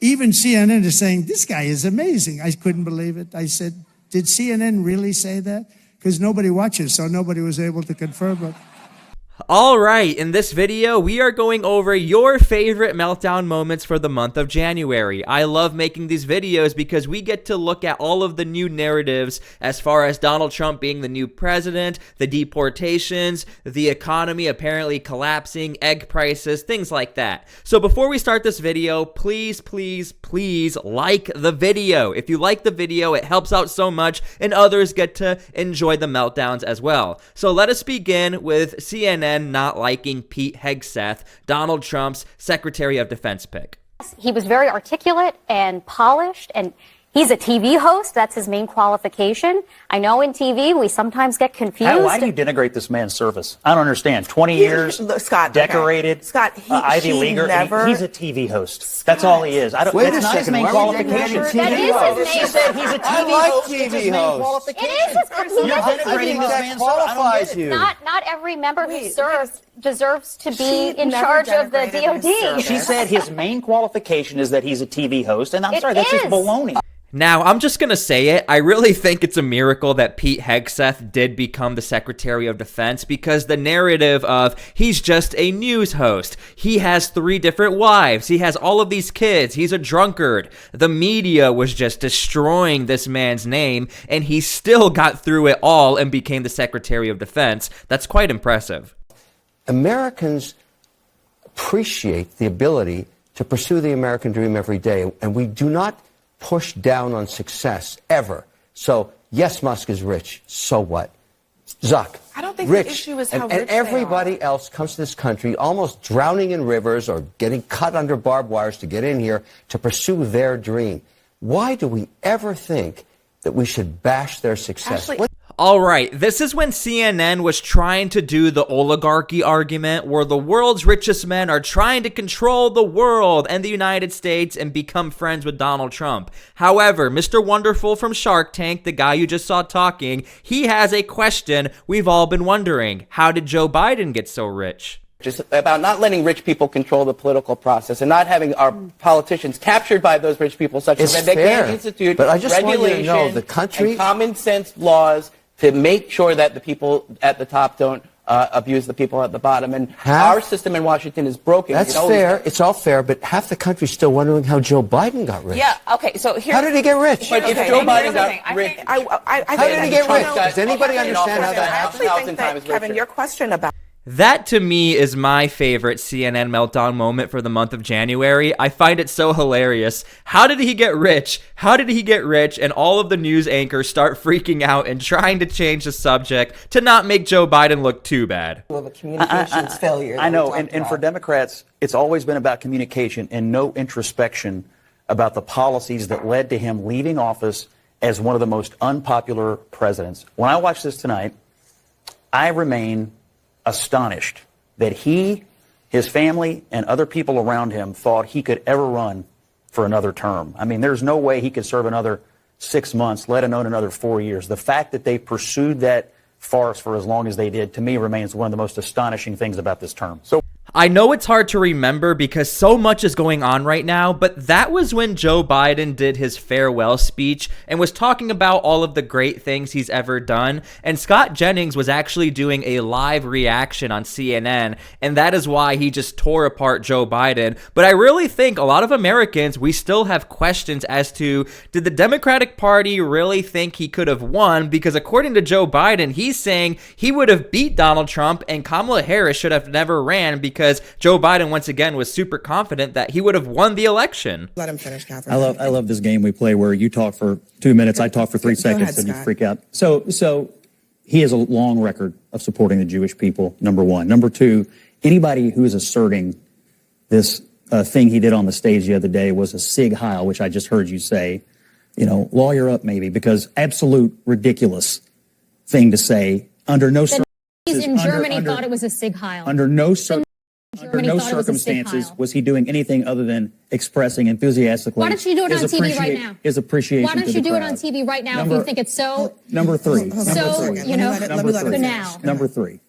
Even CNN is saying, this guy is amazing. I couldn't believe it. I said, did CNN really say that? Because nobody watches, so nobody was able to confirm it. Alright, in this video, we are going over your favorite meltdown moments for the month of January. I love making these videos because we get to look at all of the new narratives as far as Donald Trump being the new president, the deportations, the economy apparently collapsing, egg prices, things like that. So before we start this video, please, please, please like the video. If you like the video, it helps out so much and others get to enjoy the meltdowns as well. So let us begin with CNN not liking Pete Hegseth, Donald Trump's Secretary of Defense pick. He was very articulate and polished, and he's a TV host. That's his main qualification. I know in TV we sometimes get confused. Why do you denigrate this man's service? I don't understand. 20 years, Scott, decorated, okay. Scott, Ivy Leaguer. Never... He's a TV host. Scott. That's all he is. I don't. Wait it's a not second. his main qualification. That is his She main. said he's a TV host. TV It's his main qualification. It is his personal. You're denigrating this man's qualifies you. Not every member who serves deserves to be in charge of the DOD. She said his main qualification is that he's a TV host, and I'm sorry, that's just baloney. Now, I'm just gonna say it, I really think it's a miracle that Pete Hegseth did become the Secretary of Defense because the narrative of he's just a news host, he has 3 different wives, he has all of these kids, he's a drunkard. The media was just destroying this man's name, and he still got through it all and became the Secretary of Defense. That's quite impressive. Americans appreciate the ability to pursue the American dream every day, and we do not push down on success ever. So yes, Musk is rich. So what? Zuck, I don't think rich, the issue is how and rich everybody else comes to this country almost drowning in rivers or getting cut under barbed wires to get in here to pursue their dream. Why do we ever think that we should bash their success? Alright, this is when CNN was trying to do the oligarchy argument where the world's richest men are trying to control the world and the United States and become friends with Donald Trump. However, Mr. Wonderful from Shark Tank, the guy you just saw talking, he has a question we've all been wondering. How did Joe Biden get so rich? Just about not letting rich people control the political process and not having our politicians captured by those rich people such that they can't institute regulation and common sense laws to make sure that the people at the top don't abuse the people at the bottom. And our system in Washington is broken. That's fair. It's all fair, but half the country's still wondering how Joe Biden got rich. Yeah, okay, so here... How did he get rich? But if Joe Biden got rich... How did he get rich? Does anybody understand how that happened? I actually think that, Kevin, your question about... That, to me, is my favorite CNN meltdown moment for the month of January. I find it so hilarious. How did he get rich? How did he get rich? And all of the news anchors start freaking out and trying to change the subject to not make Joe Biden look too bad. Communications failure. I know, and for Democrats, it's always been about communication and no introspection about the policies that led to him leaving office as one of the most unpopular presidents. When I watch this tonight, I remain astonished that he, his family, and other people around him thought he could ever run for another term. I mean, there's no way he could serve another 6 months, let alone another 4 years. The fact that they pursued that farce for as long as they did, to me, remains one of the most astonishing things about this term. So I know it's hard to remember because so much is going on right now, but that was when Joe Biden did his farewell speech and was talking about all of the great things he's ever done. And Scott Jennings was actually doing a live reaction on CNN, and that is why he just tore apart Joe Biden. But I really think a lot of Americans, we still have questions as to, did the Democratic Party really think he could have won? Because according to Joe Biden, he's saying he would have beat Donald Trump and Kamala Harris should have never ran because Joe Biden, once again, was super confident that he would have won the election. Let him finish, Catherine. I love this game we play where you talk for 2 minutes, I talk for 3 seconds, and you freak out. So he has a long record of supporting the Jewish people, number one. Number two, anybody who is asserting this thing he did on the stage the other day was a sig heil, which I just heard you say, you know, lawyer up maybe, because absolute ridiculous thing to say under no circumstances. In Germany thought it was a sig heil. Under no circumstances was he doing anything other than expressing enthusiastically. Why don't you do it on TV right now? His appreciation. Why don't you do it on TV right now if you think it's so? Number three. So, you know, Number three.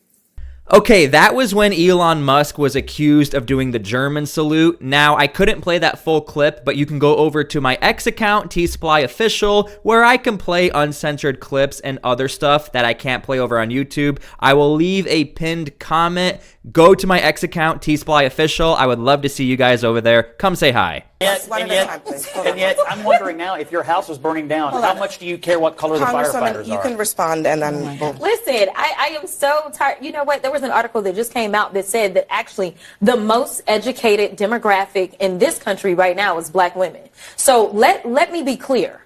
Okay, that was when Elon Musk was accused of doing the German salute. Now, I couldn't play that full clip, but you can go over to my X account, T-SPLY Official, where I can play uncensored clips and other stuff that I can't play over on YouTube. I will leave a pinned comment. Go to my X account, T-SPLY Official. I would love to see you guys over there. Come say hi. And yet, I'm wondering now, if your house was burning down, how much do you care what color the firefighters you are? can respond, and then Listen, I am so tired. You know what? There was an article that just came out that said that actually the most educated demographic in this country right now is black women. So let me be clear.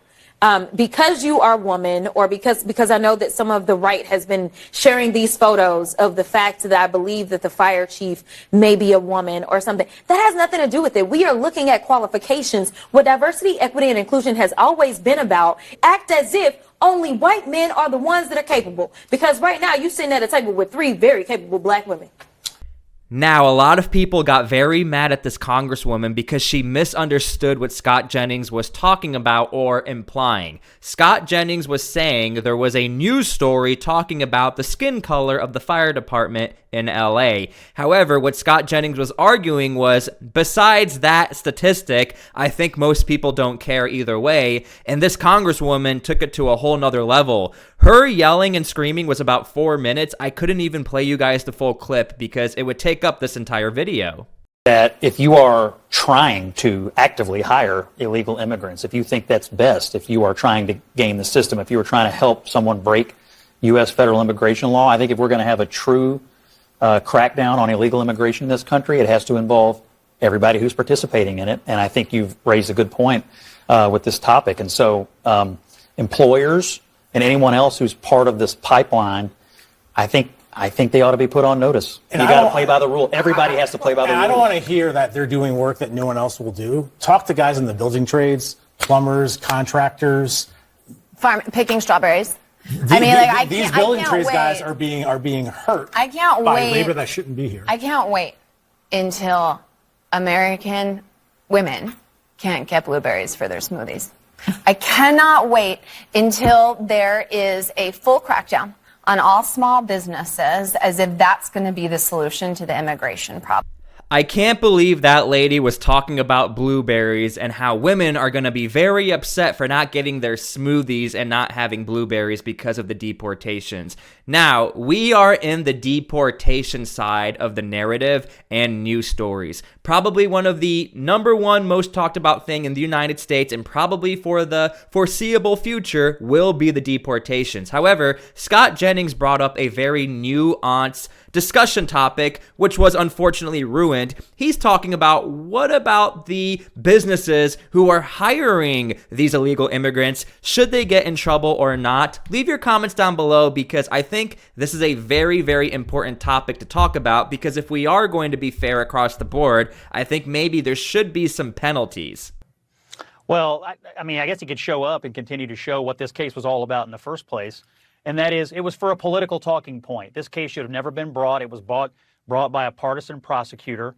Because you are a woman, or because I know that some of the right has been sharing these photos of the fact that I believe that the fire chief may be a woman or something, that has nothing to do with it. We are looking at qualifications. What diversity, equity, and inclusion has always been about. Act as if only white men are the ones that are capable. Because right now you're sitting at a table with 3 very capable black women. Now, a lot of people got very mad at this congresswoman because she misunderstood what Scott Jennings was talking about or implying. Scott Jennings was saying there was a news story talking about the skin color of the fire department in LA. However, what Scott Jennings was arguing was, besides that statistic, I think most people don't care either way, and this congresswoman took it to a whole nother level. Her yelling and screaming was about 4 minutes. I couldn't even play you guys the full clip because it would take up this entire video. That if you are trying to actively hire illegal immigrants, if you think that's best, if you are trying to game the system, if you are trying to help someone break U.S. federal immigration law, I think if we're going to have a true crackdown on illegal immigration in this country, it has to involve everybody who's participating in it. And I think you've raised a good point with this topic. And so employers and anyone else who's part of this pipeline, I think they ought to be put on notice. And you got to play by the rule. Everybody has to play by the rules. I don't want to hear that they're doing work that no one else will do. Talk to guys in the building trades, plumbers, contractors, picking strawberries. These building trades guys are being hurt. I can't by wait. labor that shouldn't be here. I can't wait until American women can't get blueberries for their smoothies. I cannot wait until there is a full crackdown on all small businesses, as if that's going to be the solution to the immigration problem. I can't believe that lady was talking about blueberries and how women are going to be very upset for not getting their smoothies and not having blueberries because of the deportations. Now, we are in the deportation side of the narrative and news stories. Probably one of the #1 most talked about thing in the United States, and probably for the foreseeable future will be the deportations. However, Scott Jennings brought up a very nuanced discussion topic, which was unfortunately ruined. He's talking about, what about the businesses who are hiring these illegal immigrants? Should they get in trouble or not? Leave your comments down below, because I think this is a very, very important topic to talk about, because if we are going to be fair across the board, I think maybe there should be some penalties. Well, I mean, I guess he could show up and continue to show what this case was all about in the first place. And that is, it was for a political talking point. This case should have never been brought. It was brought by a partisan prosecutor.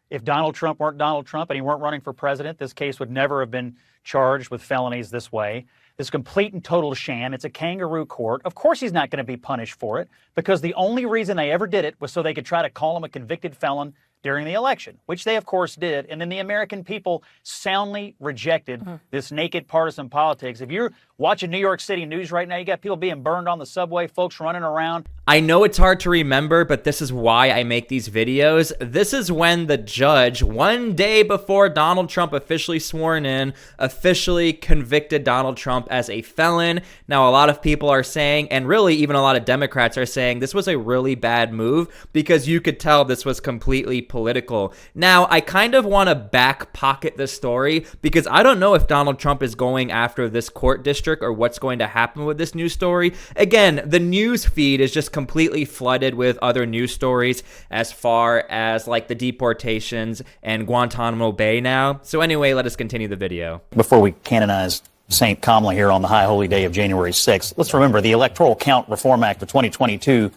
If Donald Trump weren't Donald Trump and he weren't running for president, this case would never have been charged with felonies this way. It's complete and total sham. It's a kangaroo court. Of course he's not going to be punished for it, because the only reason they ever did it was so they could try to call him a convicted felon during the election, which they, of course, did. And then the American people soundly rejected this naked partisan politics. If you're watching New York City news right now, you got people being burned on the subway, folks running around. I know it's hard to remember, but this is why I make these videos. This is when the judge, one day before Donald Trump officially sworn in, officially convicted Donald Trump as a felon. Now, a lot of people are saying, and really even a lot of Democrats are saying, this was a really bad move, because you could tell this was completely political. Now, I kind of want to back pocket this story, because I don't know if Donald Trump is going after this court district or what's going to happen with this news story. Again, the news feed is just completely flooded with other news stories as far as like the deportations and Guantanamo Bay now. So anyway, let us continue the video. Before we canonize Saint Kamala here on the high holy day of January 6th, let's remember the Electoral Count Reform Act of 2022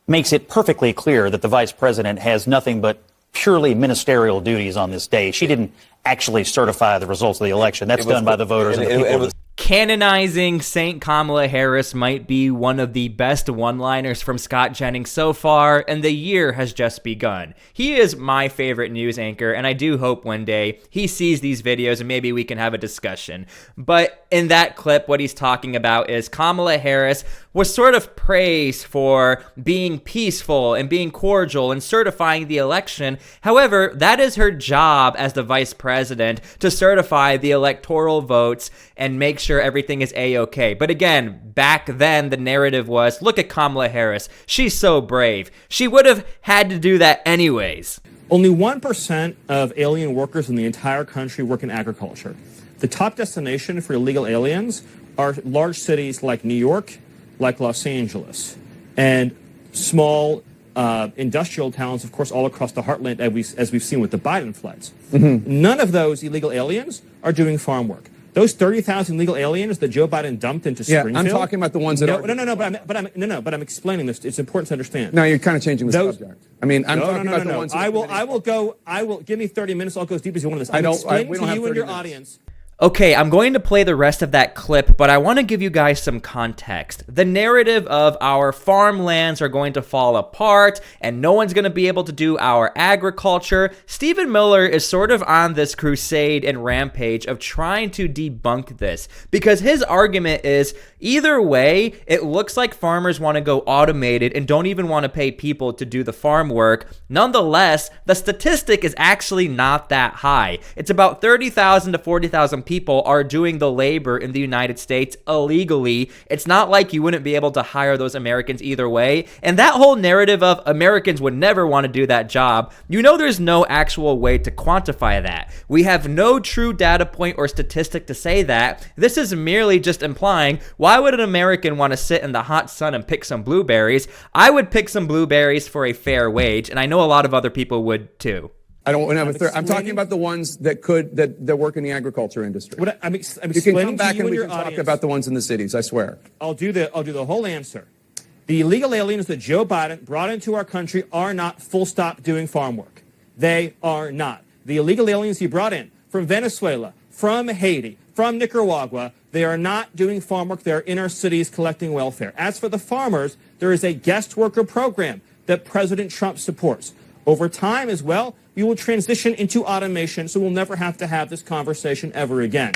makes it perfectly clear that the vice president has nothing but purely ministerial duties on this day. She didn't actually certify the results of the election. That's done by the voters and the people. canonizing Saint Kamala Harris might be one of the best one-liners from Scott Jennings so far, and the year has just begun. He is my favorite news anchor, and I do hope one day he sees these videos and maybe we can have a discussion. But in that clip, what he's talking about is Kamala Harris was sort of praised for being peaceful and being cordial and certifying the election. However, that is her job as the vice president, to certify the electoral votes and make sure everything is a-okay. But again, back then the narrative was, look at Kamala Harris, she's so brave. She would have had to do that anyways. Only 1% of alien workers in the entire country work in agriculture. The top destination for illegal aliens are large cities like New York, like Los Angeles, and small industrial towns, of course, all across the heartland, as we've seen with the Biden floods. None of those illegal aliens are doing farm work. Those 30,000 illegal aliens that Joe Biden dumped into Springfield. I'm talking about the ones that are. But I'm explaining this. It's important to understand. No, you're kind of changing the subject. I mean, I'm talking about the ones. I will give me 30 minutes. I'll go as deep as you want on this. I'm explaining to you and your audience. Okay, I'm going to play the rest of that clip, but I want to give you guys some context. The narrative of our farmlands are going to fall apart and no one's going to be able to do our agriculture. Stephen Miller is sort of on this crusade and rampage of trying to debunk this, because his argument is either way, it looks like farmers want to go automated and don't even want to pay people to do the farm work. Nonetheless, the statistic is actually not that high. It's about 30,000 to 40,000 people are doing the labor in the United States illegally. It's not like you wouldn't be able to hire those Americans either way. And that whole narrative of Americans would never want to do that job, you know, there's no actual way to quantify that. We have no true data point or statistic to say that. This is merely just implying, why would an American want to sit in the hot sun and pick some blueberries? I would pick some blueberries for a fair wage, and I know a lot of other people would too. I don't have a third. I'm talking about the ones that work in the agriculture industry. I'm you can come back and we can talk about the ones in the cities. I swear. I'll do the whole answer. The illegal aliens that Joe Biden brought into our country are not full stop doing farm work. They are not. The illegal aliens he brought in from Venezuela, from Haiti, from Nicaragua, they are not doing farm work. They are in our cities collecting welfare. As for the farmers, there is a guest worker program that President Trump supports. Over time as well, we will transition into automation, so we'll never have to have this conversation ever again.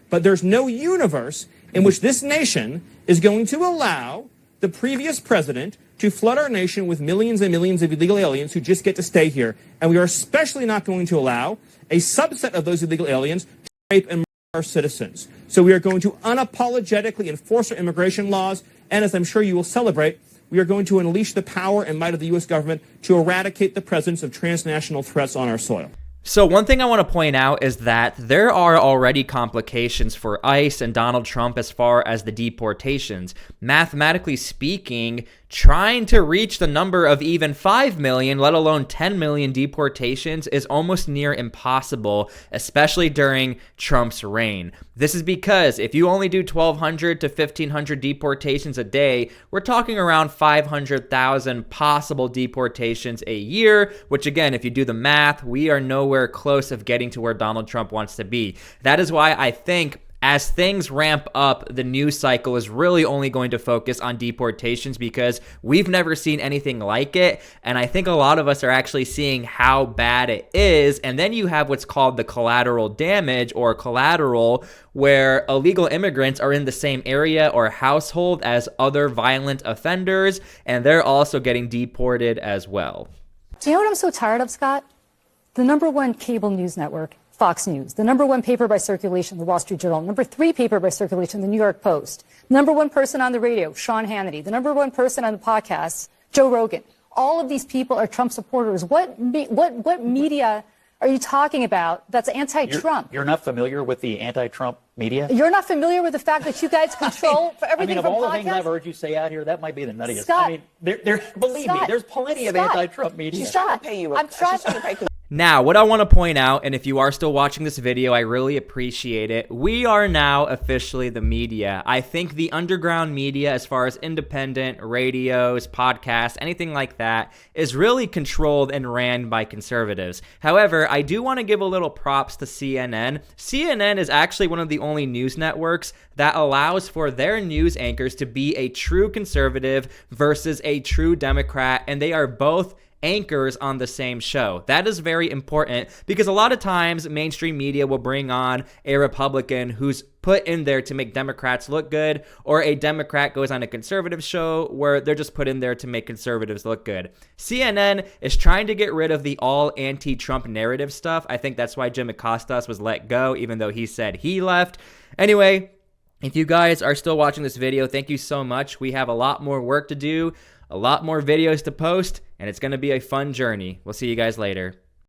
But there's no universe in which this nation is going to allow the previous president to flood our nation with millions and millions of illegal aliens who just get to stay here. And we are especially not going to allow a subset of those illegal aliens to rape and murder our citizens. So we are going to unapologetically enforce our immigration laws, and as I'm sure you will celebrate, we are going to unleash the power and might of the U.S. government to eradicate the presence of transnational threats on our soil. So one thing I want to point out is that there are already complications for ICE and Donald Trump as far as the deportations. Mathematically speaking, trying to reach the number of even 5 million, let alone 10 million deportations is almost near impossible, especially during Trump's reign. This is because if you only do 1,200 to 1,500 deportations a day, we're talking around 500,000 possible deportations a year, which again, if you do the math, we are nowhere close of getting to where Donald Trump wants to be. That is why I think as things ramp up, the news cycle is really only going to focus on deportations because we've never seen anything like it. And I think a lot of us are actually seeing how bad it is. And then you have what's called the collateral damage or collateral, where illegal immigrants are in the same area or household as other violent offenders, and they're also getting deported as well. Do you know what I'm so tired of, Scott? The #1 cable news network, Fox News, the #1 paper by circulation, the Wall Street Journal, #3 paper by circulation, the New York Post, #1 person on the radio, Sean Hannity, the #1 person on the podcast, Joe Rogan. All of these people are Trump supporters. What media are you talking about that's anti-Trump? You're not familiar with the anti-Trump media? You're not familiar with the fact that you guys control for everything of from all the podcasts? things I've heard you say out here, that might be the nuttiest. Scott, believe me, there's plenty of anti-Trump media. Scott, I'm trying. Now, what I want to point out, and if you are still watching this video, I really appreciate it. We are now officially the media. I think the underground media, as far as independent radios, podcasts, anything like that, is really controlled and ran by conservatives. However, I do want to give a little props to CNN. CNN is actually one of the only news networks that allows for their news anchors to be a true conservative versus a true Democrat, and they are both anchors on the same show. That is very important because a lot of times mainstream media will bring on a Republican who's put in there to make Democrats look good, or a Democrat goes on a conservative show where they're just put in there to make conservatives look good. CNN is trying to get rid of the all anti-Trump narrative stuff. I think that's why Jim Acosta was let go, even though he said he left. Anyway, if you guys are still watching this video, thank you so much. We have a lot more work to do, a lot more videos to post, and it's going to be a fun journey. We'll see you guys later.